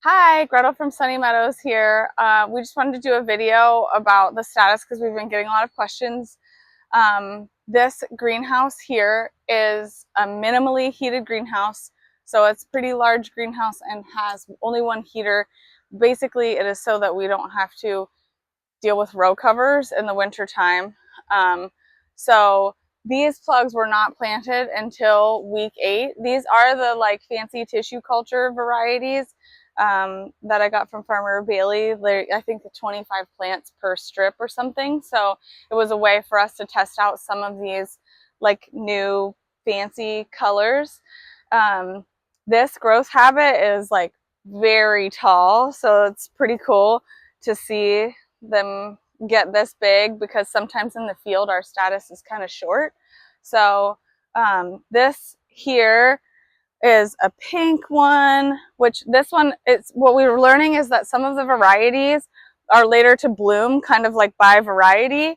Hi, Gretel from Sunny Meadows here. We just wanted to do a video about the status because we've been getting a lot of questions. This greenhouse here is a minimally heated greenhouse. So it's a pretty large greenhouse and has only one heater. Basically, it is so that we don't have to deal with row covers in the winter time. So these plugs were not planted until week 8. These are the fancy tissue culture varieties that I got from Farmer Bailey. I think the 25 plants per strip or something. So it was a way for us to test out some of these new fancy colors. This growth habit is very tall, so it's pretty cool to see them get this big because sometimes in the field our Statice is kind of short. So this here is a pink one, which this one, it's what we were learning is that some of the varieties are later to bloom, kind of like by variety.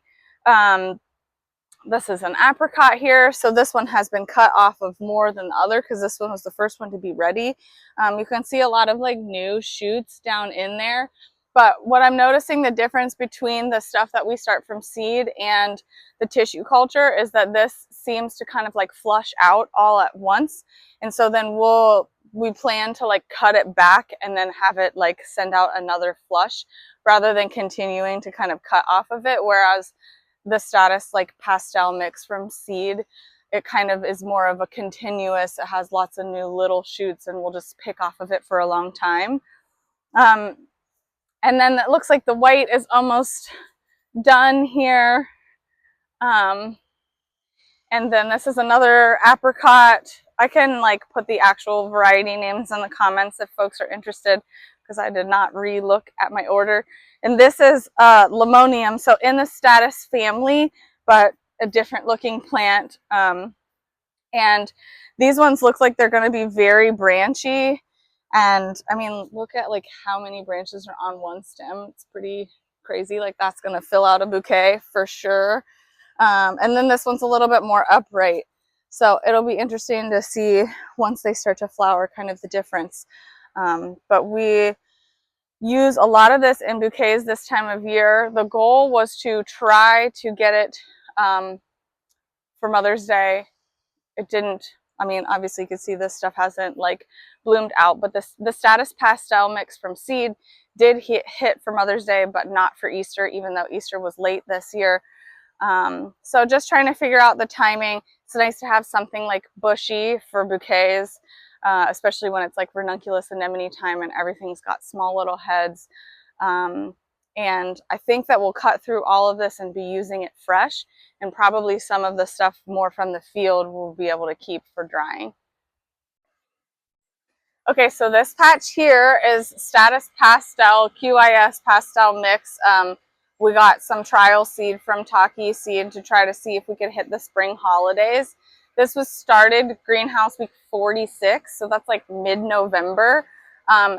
This is an apricot here, so this one has been cut off of more than the other because this one was the first one to be ready. You can see a lot of new shoots down in there. But what I'm noticing the difference between the stuff that we start from seed and the tissue culture is that this seems to kind of flush out all at once. And so then we plan to cut it back and then have it send out another flush rather than continuing to kind of cut off of it. Whereas the Statice pastel mix from seed, it kind of is more of a continuous, it has lots of new little shoots and we'll just pick off of it for a long time. And then it looks like the white is almost done here. And then this is another apricot. I can put the actual variety names in the comments if folks are interested because I did not re-look at my order. And this is limonium, so in the Statice family, but a different looking plant. And these ones look like they're going to be very branchy. And I mean, look at how many branches are on one stem. It's pretty crazy. That's going to fill out a bouquet for sure. And then this one's a little bit more upright. So it'll be interesting to see once they start to flower kind of the difference. But we use a lot of this in bouquets this time of year. The goal was to try to get it for Mother's Day. It didn't, I mean, obviously you can see this stuff hasn't bloomed out, but the Statice pastel mix from seed did hit for Mother's Day, but not for Easter, even though Easter was late this year. So just trying to figure out the timing. It's nice to have something bushy for bouquets, especially when it's ranunculus anemone time and everything's got small little heads. And I think that we'll cut through all of this and be using it fresh, and probably some of the stuff more from the field we'll be able to keep for drying. Okay, so this patch here is Statice Pastel, QIS Pastel Mix. We got some trial seed from Taki Seed to try to see if we could hit the spring holidays. This was started greenhouse week 46, so that's mid-November.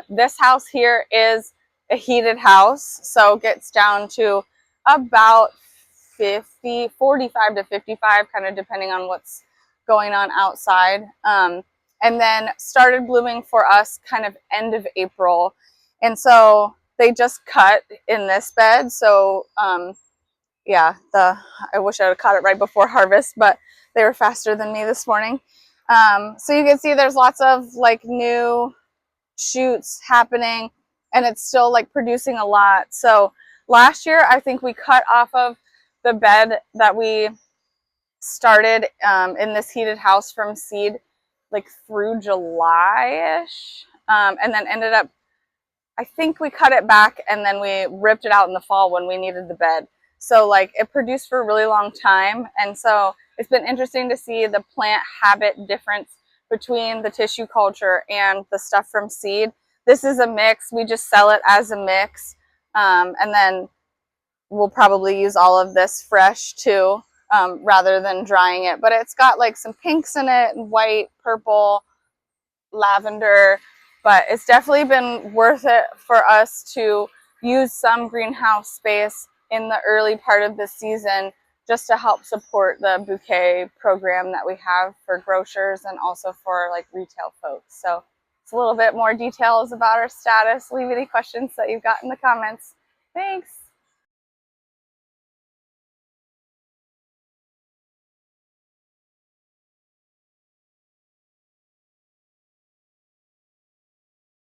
This house here is a heated house, so it gets down to about 45 to 55, kind of depending on what's going on outside. And then started blooming for us kind of end of April. And so they just cut in this bed. So yeah, I wish I would have caught it right before harvest, but they were faster than me this morning. So you can see there's lots of new shoots happening, and it's still producing a lot. So last year, I think we cut off of the bed that we started in this heated house from seed through July-ish, and then ended up, I think we cut it back and then we ripped it out in the fall when we needed the bed. So it produced for a really long time. And so it's been interesting to see the plant habit difference between the tissue culture and the stuff from seed. This is a mix. We just sell it as a mix. And then we'll probably use all of this fresh too, rather than drying it. But it's got some pinks in it, and white, purple, lavender. But it's definitely been worth it for us to use some greenhouse space in the early part of the season just to help support the bouquet program that we have for grocers and also for retail folks. So It's a little bit more details about our Statice. Leave any questions that you've got in the comments. Thanks.